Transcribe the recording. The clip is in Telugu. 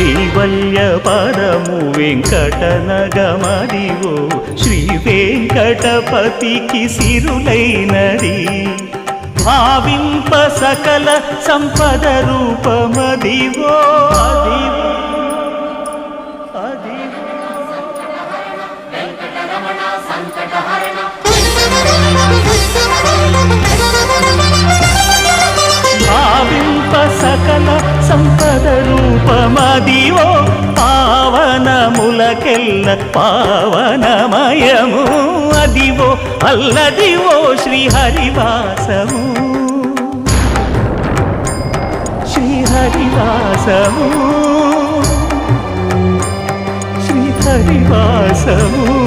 కైవల్య పదము వెంకటనగమదివో శ్రీ వెంకటపతికి సిరులైనది భావింప సకల సంపద రూపమదివో భావింప సకల సంపద రూపమదివో పావనములకెల్ల పావనమయము అదివో అల్లదివో శ్రీహరివాసము శ్రీహరివాసము శ్రీహరివాసము